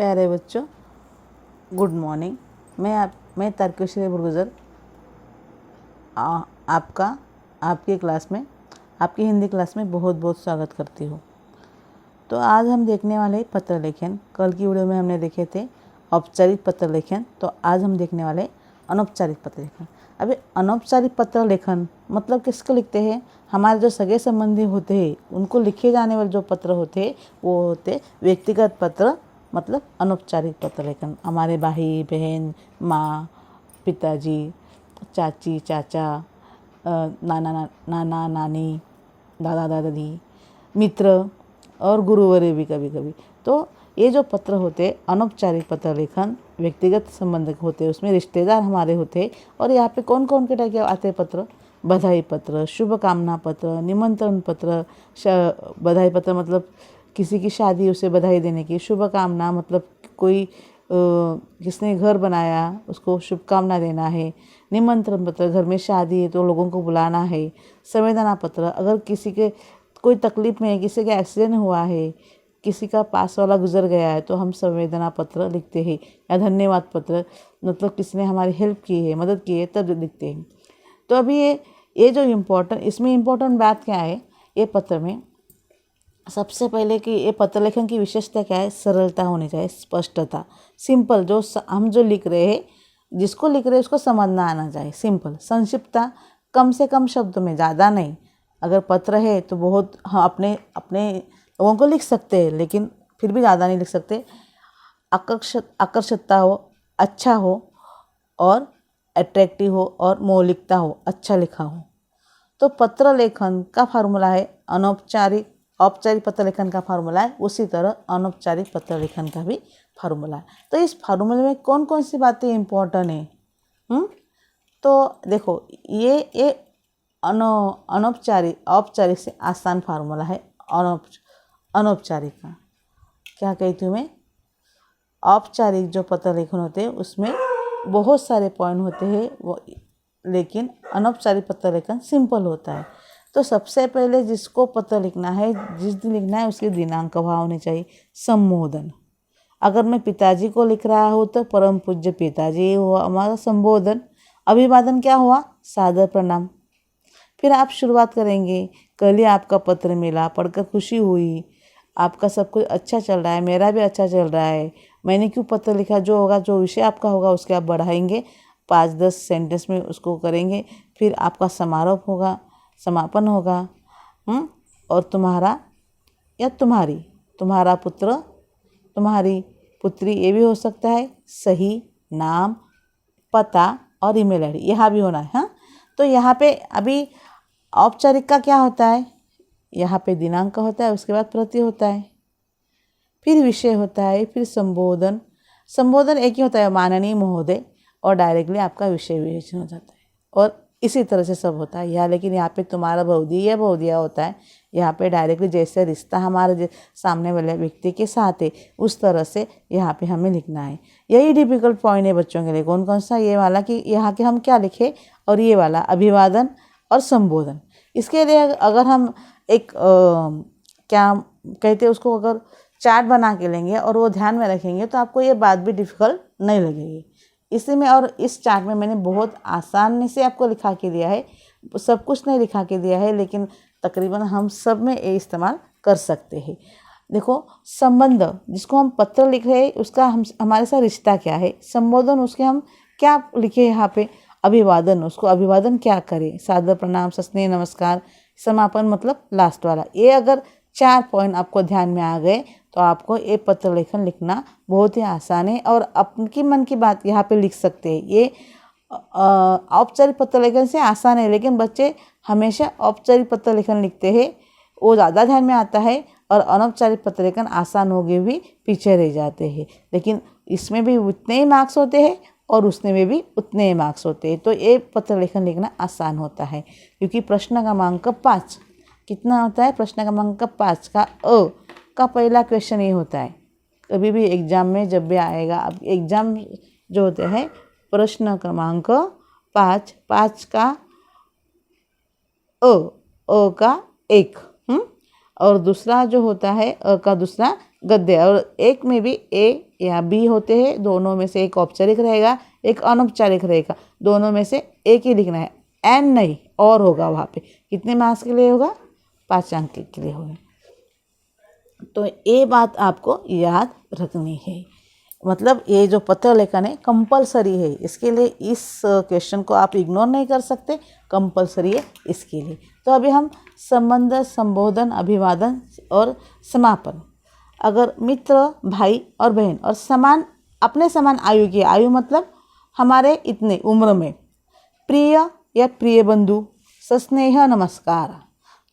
प्यारे बच्चों, good morning. मैं तारकेश्वरी बुरगुजर आपकी क्लास में, आपकी हिंदी क्लास में बहुत बहुत स्वागत करती हूँ। तो आज हम देखने वाले पत्र लेखन। कल की वीडियो में हमने देखे थे औपचारिक पत्र लेखन, तो आज हम देखने वाले अनौपचारिक पत्र लेखन। अभी अनौपचारिक पत्र लेखन मतलब किसको लिखते हैं? हमारे जो सगे संबंधी होते हैं उनको लिखे जाने वाले जो पत्र होते हैं वो होते व्यक्तिगत पत्र, मतलब अनौपचारिक पत्र लेखन। हमारे भाई बहन, माँ, पिताजी, चाची चाचा, नाना नानी, दादा दादी, मित्र और गुरुवर्य भी कभी कभी। तो ये जो पत्र होते अनौपचारिक पत्र लेखन, व्यक्तिगत संबंध होते, उसमें रिश्तेदार हमारे होते। और यहाँ पे कौन कौन के टाइप के आते पत्र? बधाई पत्र, शुभकामना पत्र, निमंत्रण पत्र। बधाई पत्र मतलब किसी की शादी, उसे बधाई देने की। शुभकामना मतलब कोई जिसने घर बनाया उसको शुभकामना देना है। निमंत्रण पत्र, घर में शादी है तो लोगों को बुलाना है। संवेदना पत्र, अगर किसी के कोई तकलीफ में है, किसी का एक्सीडेंट हुआ है, किसी का पास वाला गुजर गया है, तो हम संवेदना पत्र लिखते हैं। या धन्यवाद पत्र, मतलब किसी ने हमारी हेल्प की है, मदद की है, तब लिखते हैं। तो अभी ये जो इसमें इम्पोर्टेंट बात क्या है? ये पत्र में सबसे पहले कि ये पत्र लेखन की विशेषता क्या है? सरलता होनी चाहिए, स्पष्टता, सिंपल। हम जो लिख रहे हैं, जिसको लिख रहे हैं उसको समझना आना चाहिए। सिंपल, संक्षिप्तता, कम से कम शब्द में, ज़्यादा नहीं। अगर पत्र है तो बहुत अपने लोगों को लिख सकते हैं, लेकिन फिर भी ज़्यादा नहीं लिख सकते। आकर्षकता हो, अच्छा हो और अट्रैक्टिव हो और मौलिकता हो, अच्छा लिखा हो। तो पत्र लेखन का फार्मूला है औपचारिक पत्र लेखन का फार्मूला है, उसी तरह अनौपचारिक पत्र लेखन का भी फार्मूला है। तो इस फार्मूले में कौन कौन सी बातें इम्पोर्टेंट है? तो देखो, ये औपचारिक से आसान फार्मूला है। अनौपचारिक का क्या कहती हूँ मैं? औपचारिक जो पत्र लेखन होते हैं उसमें बहुत सारे पॉइंट होते हैं वो, लेकिन अनौपचारिक पत्र लेखन सिंपल होता है। तो सबसे पहले जिसको पत्र लिखना है, जिस दिन लिखना है, उसके दिनांक भाव होने चाहिए। संबोधन, अगर मैं पिताजी को लिख रहा हूँ तो परम पूज्य पिताजी हुआ हमारा संबोधन। अभिवादन क्या हुआ? सादर प्रणाम। फिर आप शुरुआत करेंगे, कल ही आपका पत्र मिला, पढ़कर खुशी हुई, आपका सब कुछ अच्छा चल रहा है, मेरा भी अच्छा चल रहा है, मैंने क्यों पत्र लिखा। जो होगा, जो विषय आपका होगा उसके आप बढ़ाएंगे, 5-10 सेंटेंस में उसको करेंगे। फिर आपका समारोह होगा, समापन होगा। और तुम्हारा या तुम्हारी, तुम्हारा पुत्र, तुम्हारी पुत्री, ये भी हो सकता है। सही नाम, पता और ईमेल आईडी यहाँ भी होना है। हाँ, तो यहाँ पे अभी औपचारिक का क्या होता है? यहाँ पे दिनांक होता है, उसके बाद प्रति होता है, फिर विषय होता है, फिर संबोधन एक ही होता है, माननीय महोदय, और डायरेक्टली आपका विषय विवेचन हो जाता है। और इसी तरह से सब होता है यहाँ। लेकिन यहाँ पे तुम्हारा बहुधी या बहुधिया होता है। यहाँ पे डायरेक्टली जैसे रिश्ता हमारे सामने वाले व्यक्ति के साथ है, उस तरह से यहाँ पे हमें लिखना है। यही डिफिकल्ट पॉइंट है बच्चों के लिए। कौन कौन सा? ये वाला कि यहाँ के हम क्या लिखे, और ये वाला अभिवादन और संबोधन। इसके लिए अगर हम एक क्या कहते हैं उसको, अगर चार्ट बना के लेंगे और वो ध्यान में रखेंगे तो आपको ये बात भी डिफ़िकल्ट नहीं लगेगी। इसी में, और इस चार्ट में मैंने बहुत आसानी से आपको लिखा के दिया है। सब कुछ नहीं लिखा के दिया है, लेकिन तकरीबन हम सब में ये इस्तेमाल कर सकते हैं। देखो, संबंध, जिसको हम पत्र लिख रहे हैं उसका हमारे साथ रिश्ता क्या है। संबोधन, उसके हम क्या लिखे यहाँ पे? अभिवादन, उसको अभिवादन क्या करें? सादर प्रणाम, सस्नेह नमस्कार। समापन मतलब लास्ट वाला। ये अगर 4 पॉइंट आपको ध्यान में आ गए तो आपको ये पत्र लेखन लिखना बहुत ही आसान है, और अपनी मन की बात यहाँ पे लिख सकते हैं। ये औपचारिक पत्र लेखन से आसान है, लेकिन बच्चे हमेशा औपचारिक पत्र लेखन लिखते हैं, वो ज़्यादा ध्यान में आता है, और अनौपचारिक पत्र लेखन आसान हो गए भी पीछे रह जाते हैं। लेकिन इसमें भी उतने ही मार्क्स होते हैं और उसमें में भी उतने ही मार्क्स होते हैं। तो ये पत्र लेखन लिखना आसान होता है, क्योंकि प्रश्न क्रमांक 5 कितना होता है? प्रश्न क्रमांक 5 का अ का पहला क्वेश्चन ये होता है। कभी भी एग्जाम में जब भी आएगा, अब एग्जाम जो होते हैं, प्रश्न क्रमांक 5 का अ का 1, और दूसरा जो होता है अ का दूसरा गद्य, और एक में भी ए या बी होते हैं, दोनों में से एक औपचारिक रहेगा, एक अनौपचारिक रहेगा, दोनों में से एक ही लिखना है, एन नहीं और होगा वहाँ पे। कितने मार्क्स के लिए होगा? 5 अंक के लिए होगा। तो ये बात आपको याद रखनी है। मतलब ये जो पत्र लेखन है कंपलसरी है, इसके लिए इस क्वेश्चन को आप इग्नोर नहीं कर सकते, कंपलसरी है इसके लिए। तो अभी हम संबंध, संबोधन, अभिवादन और समापन। अगर मित्र, भाई और बहन और समान, अपने समान आयु के, आयु मतलब हमारे इतने उम्र में, प्रिय या प्रिय बंधु, सस्नेह नमस्कार।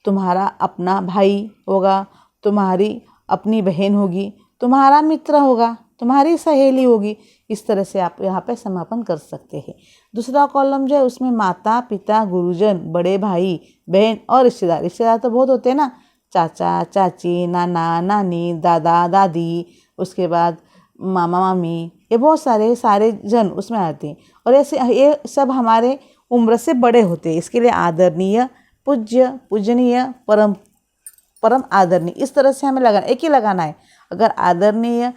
तुम्हारा अपना भाई होगा, तुम्हारी अपनी बहन होगी, तुम्हारा मित्र होगा, तुम्हारी सहेली होगी। इस तरह से आप यहाँ पे समापन कर सकते हैं। दूसरा कॉलम जो है उसमें माता पिता, गुरुजन, बड़े भाई बहन और रिश्तेदार। रिश्तेदार तो बहुत होते हैं ना, चाचा चाची, नाना नानी, दादा दादी, उसके बाद मामा मामी, ये बहुत सारे जन उसमें आते हैं। और ऐसे ये सब हमारे उम्र से बड़े होते हैं। इसके लिए आदरणीय, पूज्य, पूजनीय, परम आदरणीय, इस तरह से हमें लगाना, एक ही लगाना है। अगर आदरणीय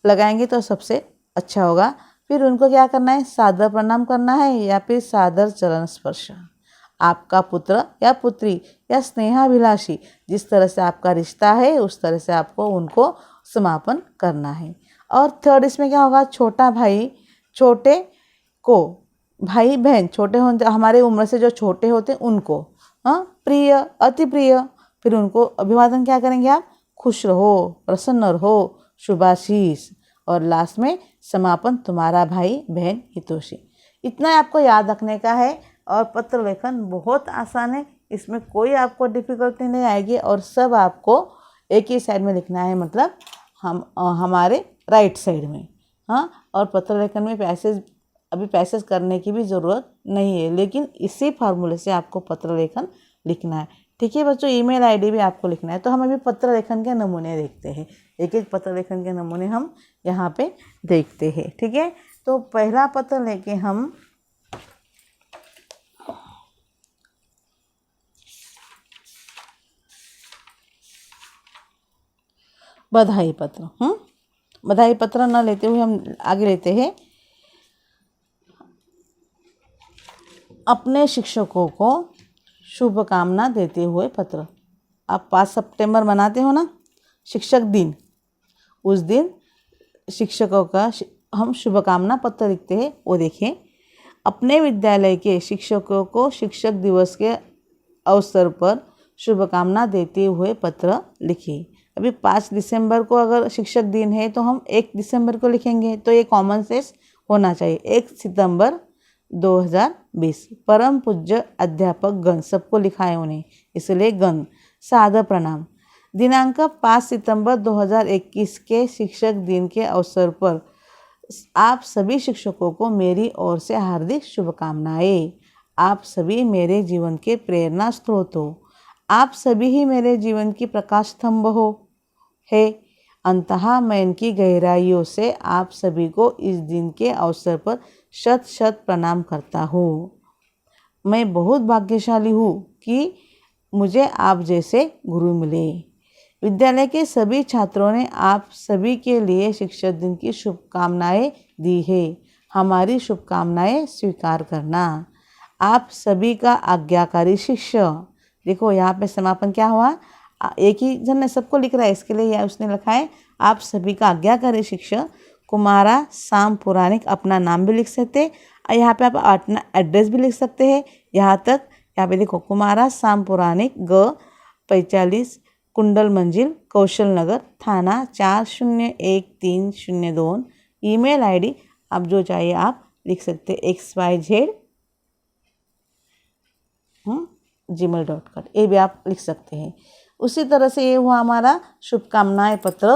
लगाएंगे तो सबसे अच्छा होगा। फिर उनको क्या करना है? सादर प्रणाम करना है या फिर सादर चरण स्पर्श। आपका पुत्र या पुत्री या स्नेहाभिलाषी, जिस तरह से आपका रिश्ता है उस तरह से आपको उनको समापन करना है। और थर्ड इसमें क्या होगा? छोटा भाई, छोटे को, भाई बहन छोटे होते, हमारे उम्र से जो छोटे होते उनको, हाँ, प्रिय, अति प्रिय। फिर उनको अभिवादन क्या करेंगे आप? खुश रहो, प्रसन्न रहो, शुभाशीष। और लास्ट में समापन, तुम्हारा भाई बहन हितोषी। इतना आपको याद रखने का है। और पत्र लेखन बहुत आसान है, इसमें कोई आपको डिफिकल्टी नहीं आएगी। और सब आपको एक ही साइड में लिखना है, मतलब हमारे राइट साइड में, हाँ। और पत्र लेखन में पैसेज करने की भी ज़रूरत नहीं है, लेकिन इसी फार्मूले से आपको पत्र लेखन लिखना है। ठीक है बच्चों, ईमेल आईडी भी आपको लिखना है। तो हम अभी पत्र लेखन के नमूने देखते हैं। एक एक पत्र लेखन के नमूने हम यहाँ पे देखते हैं। ठीक है, तो पहला पत्र लेके हम बधाई पत्र। बधाई पत्र न लेते हुए हम आगे लेते हैं अपने शिक्षकों को शुभकामना देते हुए पत्र। आप 5 सितंबर मनाते हो ना, शिक्षक दिन। उस दिन शिक्षकों का हम शुभकामना पत्र लिखते हैं। वो देखिए, अपने विद्यालय के शिक्षकों को शिक्षक दिवस के अवसर पर शुभकामना देते हुए पत्र लिखिए। अभी 5 दिसंबर को अगर शिक्षक दिन है तो हम 1 दिसंबर को लिखेंगे, तो ये कॉमन सेंस होना चाहिए। 1 सितंबर 2020। परम पूज्य अध्यापक गण, सबको लिखा है उन्हें, इसलिए गण। सादर प्रणाम। दिनांक 5 सितंबर 2021 के शिक्षक दिन के अवसर पर आप सभी शिक्षकों को मेरी ओर से हार्दिक शुभकामनाएं। आप सभी मेरे जीवन के प्रेरणा स्रोत हो। आप सभी ही मेरे जीवन की प्रकाश स्तंभ हो है। अंततः मैं इनकी गहराइयों से आप सभी को इस दिन के अवसर पर शत शत प्रणाम करता हूँ। मैं बहुत भाग्यशाली हूँ कि मुझे आप जैसे गुरु मिले। विद्यालय के सभी छात्रों ने आप सभी के लिए शिक्षक दिन की शुभकामनाएं दी है। हमारी शुभकामनाएं स्वीकार करना। आप सभी का आज्ञाकारी शिक्षक। देखो यहाँ पे समापन क्या हुआ, एक ही जन ने सबको लिख रहा है, इसके लिए यह उसने लिखा है आप सभी का आज्ञाकारी शिक्षक कुमारा साम पुराणिक। अपना नाम भी लिख सकते हैं, यहाँ पे आप अपना एड्रेस भी लिख सकते हैं। यहाँ तक यहाँ पे देखो, कुमारा साम पुराणिक, ग 45 कुंडल मंजिल, कौशल नगर, थाना 401302। ईमेल आईडी आप जो चाहिए आप लिख सकते हैं, xyz@gmail.com, ये भी आप लिख सकते हैं। उसी तरह से ये हुआ हमारा शुभकामनाएं पत्र।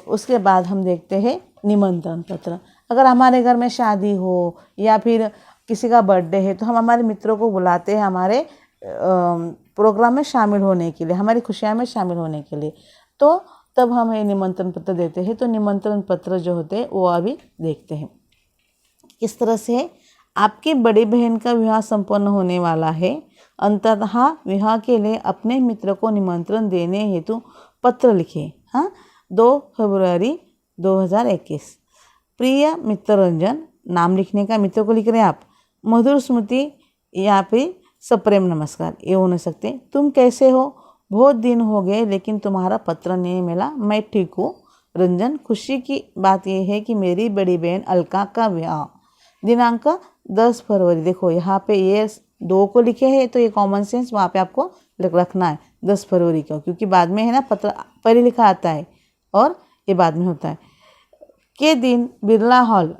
उसके बाद हम देखते हैं निमंत्रण पत्र। अगर हमारे घर में शादी हो या फिर किसी का बर्थडे है तो हम हमारे मित्रों को बुलाते हैं हमारे प्रोग्राम में शामिल होने के लिए, हमारी खुशियाँ में शामिल होने के लिए। तो तब हम ये निमंत्रण पत्र देते हैं। तो निमंत्रण पत्र जो होते हैं वो अभी देखते हैं। किस तरह से आपकी बड़ी बहन का विवाह संपन्न होने वाला है। अंततः विवाह के लिए अपने मित्र को निमंत्रण देने हेतु पत्र लिखें। हाँ, 2 फरवरी 2021। प्रिय मित्र रंजन, नाम लिखने का मित्र को लिख रहे हैं आप। मधुर स्मृति, यहाँ पे सप्रेम नमस्कार, ये हो नहीं सकते। तुम कैसे हो, बहुत दिन हो गए लेकिन तुम्हारा पत्र नहीं मिला। मैं ठीक हूँ रंजन। खुशी की बात यह है कि मेरी बड़ी बहन अलका का विवाह दिनांक 10 फरवरी, देखो यहाँ पे ये 2 को लिखे हैं तो ये कॉमन सेंस वहाँ पे आपको रखना है 10 फरवरी का, क्योंकि बाद में है ना पत्र पहले लिखा आता है और ये बाद में होता है। के दिन बिरला हॉल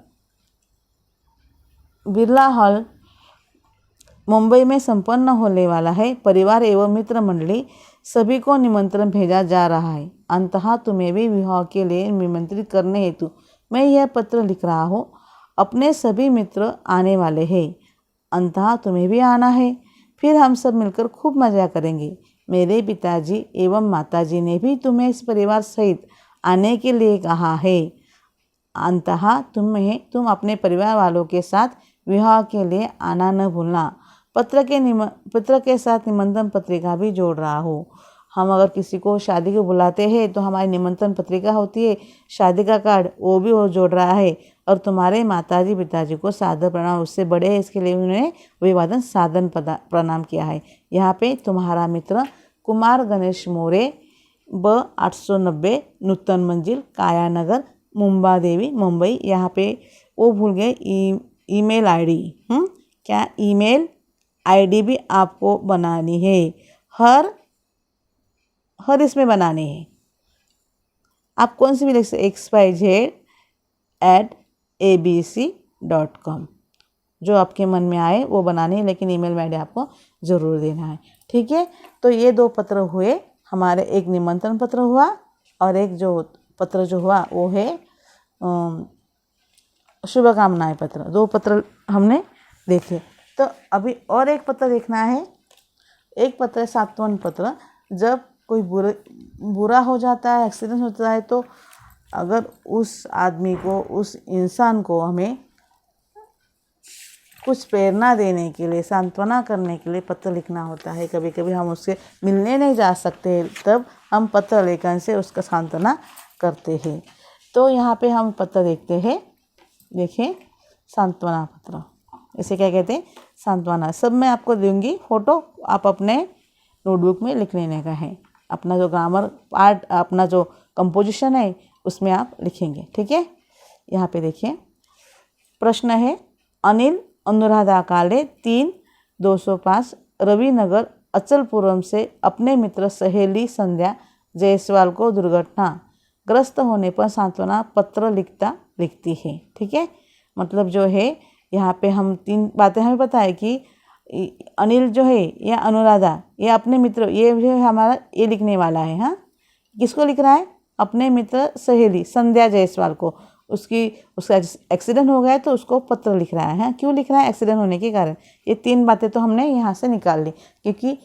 मुंबई में संपन्न होने वाला है। परिवार एवं मित्र मंडली सभी को निमंत्रण भेजा जा रहा है। अंततः तुम्हें भी विवाह के लिए निमंत्रित करने हेतु मैं यह पत्र लिख रहा हूँ। अपने सभी मित्र आने वाले हैं, अंततः तुम्हें भी आना है। फिर हम सब मिलकर खूब मजा करेंगे। मेरे पिताजी एवं माताजी ने भी तुम्हें इस परिवार सहित आने के लिए कहा है। अंततः तुम अपने परिवार वालों के साथ विवाह के लिए आना न भूलना। पत्र के साथ निमंत्रण पत्रिका भी जोड़ रहा हूँ। हम अगर किसी को शादी को बुलाते हैं तो हमारी निमंत्रण पत्रिका होती है, शादी का कार्ड वो भी वो जोड़ रहा है। और तुम्हारे माताजी पिताजी को सादर प्रणाम, उससे बड़े हैं इसके लिए उन्होंने अभिवादन सादर प्रणाम किया है। यहाँ पे तुम्हारा मित्र कुमार गणेश मोरे, ब 890 नूतन मंजिल, काया नगर, मुंबा देवी, मुंबई। यहाँ पे वो भूल गए ईमेल आईडी। क्या ईमेल आईडी भी आपको बनानी है, हर इसमें बनानी है। आप कौन सी भी लिख सकते, xyz@abc.com, जो आपके मन में आए वो बनानी है, लेकिन ईमेल आईडी आपको ज़रूर देना है। ठीक है, तो ये 2 पत्र हुए हमारे। एक निमंत्रण पत्र हुआ और एक जो पत्र जो हुआ वो है शुभकामनाएं पत्र। 2 पत्र हमने देखे। तो अभी और एक पत्र देखना है। एक पत्र है सांत्वन पत्र। जब कोई बुरा हो जाता है, एक्सीडेंट होता है, तो अगर उस आदमी को, उस इंसान को हमें कुछ प्रेरणा देने के लिए, सांत्वना करने के लिए पत्र लिखना होता है। कभी कभी हम उससे मिलने नहीं जा सकते, तब हम पत्र लेखन से उसका सांत्वना करते हैं। तो यहाँ पे हम पत्र देखते हैं। देखिए, सांत्वना पत्र, इसे क्या कहते हैं, सांत्वना। सब मैं आपको दूंगी फोटो, आप अपने नोटबुक में लिख लेने का है। अपना जो ग्रामर पार्ट, अपना जो कंपोजिशन है उसमें आप लिखेंगे। ठीक है, यहाँ पे देखिए प्रश्न है। अनिल अनुराधा काले 3-205 रविनगर अचलपुरम से अपने मित्र सहेली संध्या जायसवाल को दुर्घटनाग्रस्त होने पर सांत्वना पत्र लिखती है। ठीक है, मतलब जो है यहाँ पे हम 3 बातें हमें पता है कि अनिल जो है या अनुराधा, ये अपने मित्र, ये जो है हमारा ये लिखने वाला है। हाँ, किसको लिख रहा है, अपने मित्र सहेली संध्या जायसवाल को। उसका एक्सीडेंट हो गया है तो उसको पत्र लिख रहा है। क्यों लिख रहा है, एक्सीडेंट होने के कारण। ये 3 बातें तो हमने यहाँ से निकाल ली, क्योंकि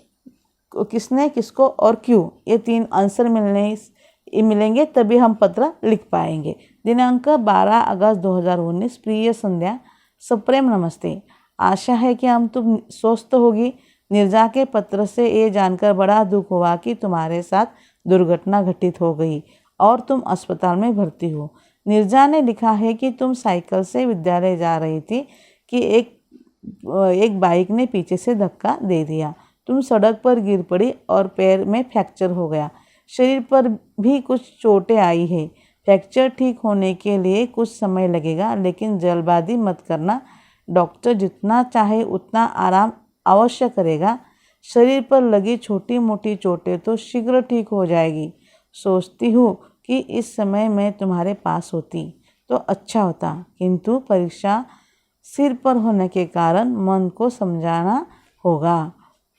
किसने, किसको और क्यों, ये 3 आंसर मिलेंगे तभी हम पत्र लिख पाएंगे। दिनांक 12 अगस्त 2019। प्रिय संध्या, सप्रेम नमस्ते। आशा है कि हम तुम स्वस्थ होगी। निर्जा के पत्र से ये जानकर बड़ा दुख हुआ कि तुम्हारे साथ दुर्घटना घटित हो गई और तुम अस्पताल में भर्ती हो। निर्जा ने लिखा है कि तुम साइकिल से विद्यालय जा रही थी कि एक बाइक ने पीछे से धक्का दे दिया। तुम सड़क पर गिर पड़ी और पैर में फ्रैक्चर हो गया। शरीर पर भी कुछ चोटें आई है। फ्रैक्चर ठीक होने के लिए कुछ समय लगेगा, लेकिन जल्दबाजी मत करना। डॉक्टर जितना चाहे उतना आराम अवश्य करेगा। शरीर पर लगी छोटी मोटी चोटें तो शीघ्र ठीक हो जाएगी। सोचती हूँ कि इस समय मैं तुम्हारे पास होती तो अच्छा होता, किंतु परीक्षा सिर पर होने के कारण मन को समझाना होगा।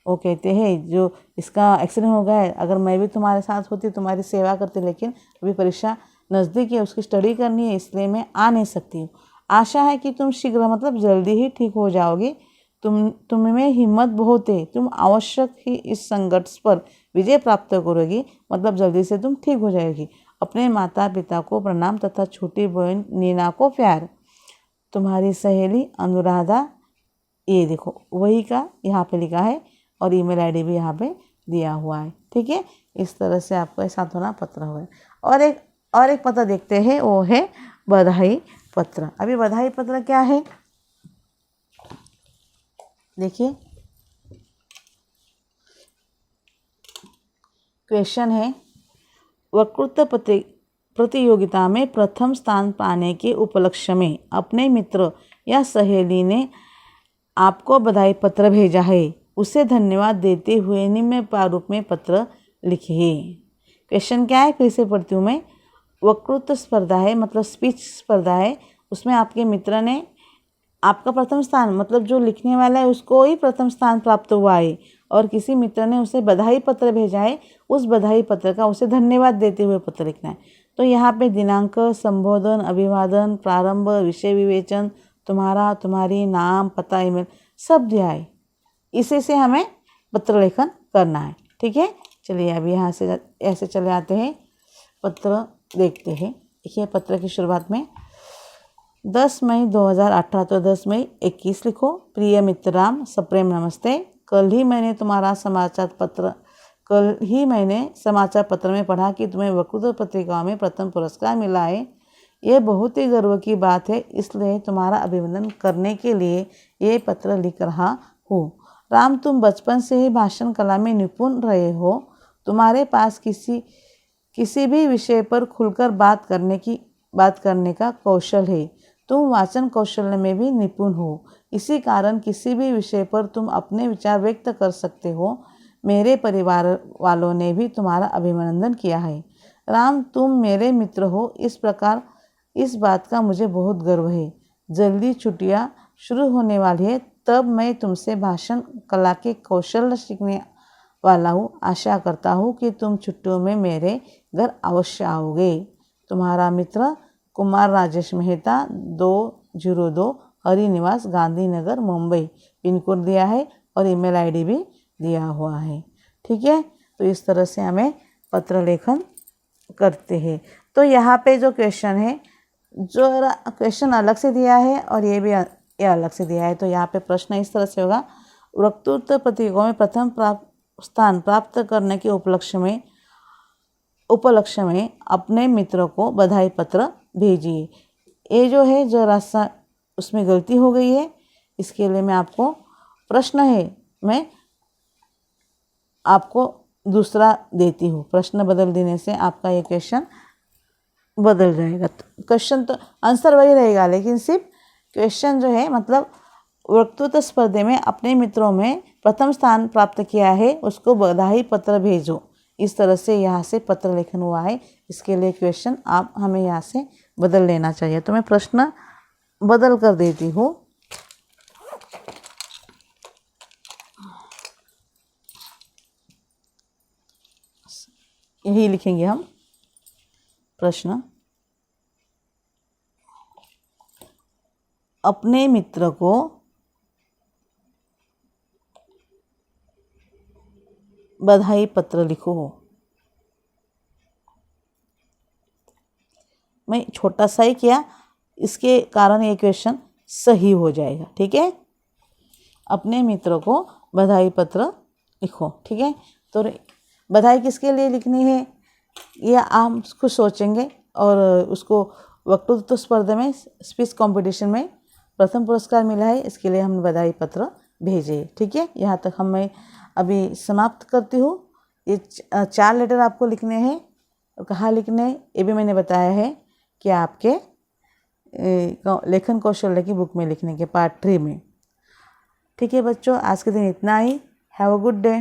वो कहते हैं जो इसका एक्सीडेंट हो गया है, अगर मैं भी तुम्हारे साथ होती, तुम्हारी सेवा करती, लेकिन अभी परीक्षा नज़दीक है, उसकी स्टडी करनी है, इसलिए मैं आ नहीं सकती हूँ। आशा है कि तुम शीघ्र, मतलब जल्दी ही ठीक हो जाओगी। तुम्हें हिम्मत बहुत है, तुम आवश्यक ही इस संघर्ष पर विजय प्राप्त करोगी, मतलब जल्दी से तुम ठीक हो जाएगी। अपने माता पिता को प्रणाम तथा छोटी बहन नीना को प्यार। तुम्हारी सहेली अनुराधा। ये देखो वही का यहाँ पे लिखा है और ईमेल आईडी भी यहाँ पे दिया हुआ है। ठीक है, इस तरह से आपको सांत्वना पत्र हुआ है। और एक और एक पत्र देखते हैं, वो है बधाई पत्र। अभी बधाई पत्र क्या है देखिए, क्वेश्चन है, वक्तृत्व प्रतियोगिता में प्रथम स्थान पाने के उपलक्ष्य में अपने मित्र या सहेली ने आपको बधाई पत्र भेजा है, उसे धन्यवाद देते हुए निम्न प्रारूप में पत्र लिखिए। क्वेश्चन क्या है, फिर से पढ़ती हूँ मैं। वक्तृत्व स्पर्धा है, मतलब स्पीच स्पर्धा है, उसमें आपके मित्र ने आपका प्रथम स्थान, मतलब जो लिखने वाला है उसको ही प्रथम स्थान प्राप्त हुआ है, और किसी मित्र ने उसे बधाई पत्र भेजा है, उस बधाई पत्र का उसे धन्यवाद देते हुए पत्र लिखना है। तो यहाँ पे दिनांक, संबोधन, अभिवादन, प्रारंभ, विषय विवेचन, तुम्हारा, तुम्हारी, नाम, पता, ईमेल सब दिया है। इसी से हमें पत्र लेखन करना है। ठीक है, चलिए अभी यहाँ से ऐसे चले आते हैं, पत्र देखते हैं। देखिए पत्र की शुरुआत में 10 मई 2018, तो 10 मई 21 लिखो। प्रिय मित्र राम, सप्रेम नमस्ते। कल ही मैंने समाचार पत्र में पढ़ा कि तुम्हें वक्तृत्व पत्रिका में प्रथम पुरस्कार मिला है। यह बहुत ही गर्व की बात है, इसलिए तुम्हारा अभिनंदन करने के लिए ये पत्र लिख रहा हूँ। राम, तुम बचपन से ही भाषण कला में निपुण रहे हो। तुम्हारे पास किसी भी विषय पर खुलकर बात करने का कौशल है। तुम वाचन कौशल में भी निपुण हो, इसी कारण किसी भी विषय पर तुम अपने विचार व्यक्त कर सकते हो। मेरे परिवार वालों ने भी तुम्हारा अभिनंदन किया है। राम, तुम मेरे मित्र हो, इस प्रकार इस बात का मुझे बहुत गर्व है। जल्दी छुट्टियां शुरू होने वाली है, तब मैं तुमसे भाषण कला के कौशल सीखने वाला हूँ। आशा करता हूँ कि तुम छुट्टियों में मेरे घर अवश्य आओगे। तुम्हारा मित्र कुमार राजेश मेहता, 202 हरि निवास, गांधीनगर, मुंबई। पिन कोड दिया है और ईमेल आईडी भी दिया हुआ है। ठीक है, तो इस तरह से हमें पत्र लेखन करते हैं। तो यहाँ पे जो क्वेश्चन है, जो क्वेश्चन अलग से दिया है और ये अलग से दिया है, तो यहाँ पे प्रश्न इस तरह से होगा, वक्तृत्व प्रतियोगिता में प्रथम स्थान प्राप्त करने के उपलक्ष्य में अपने मित्रों को बधाई पत्र भेजिए। ये जो है, जो रास्ता उसमें गलती हो गई है, इसके लिए मैं आपको प्रश्न है, मैं आपको दूसरा देती हूँ। प्रश्न बदल देने से आपका ये क्वेश्चन बदल जाएगा। क्वेश्चन तो आंसर वही रहेगा, लेकिन सिर्फ क्वेश्चन जो है, मतलब वक्तृत्व स्पर्धा में अपने मित्रों में प्रथम स्थान प्राप्त किया है, उसको बधाई पत्र भेजो। इस तरह से यहाँ से पत्र लेखन हुआ है। इसके लिए क्वेश्चन आप हमें यहाँ से बदल लेना चाहिए। तो मैं प्रश्न बदल कर देती हूँ। यही लिखेंगे हम प्रश्न, अपने मित्र को बधाई पत्र लिखो। मैं छोटा सा ही किया, इसके कारण ये क्वेश्चन सही हो जाएगा। ठीक है, अपने मित्र को बधाई पत्र लिखो। ठीक है, तो बधाई किसके लिए लिखनी है, ये आप खुद सोचेंगे। और उसको वक्तृत्व स्पर्धा में, स्पीच कंपटीशन में प्रथम पुरस्कार मिला है, इसके लिए हम बधाई पत्र भेजे। ठीक है, यहाँ तक मैं अभी समाप्त करती हूँ। ये 4 लेटर आपको लिखने हैं, कहाँ लिखने हैं ये भी मैंने बताया है कि आपके लेखन कौशल्य की बुक में लिखने के पार्ट 3 में। ठीक है बच्चों, आज के दिन इतना ही। Have a good day.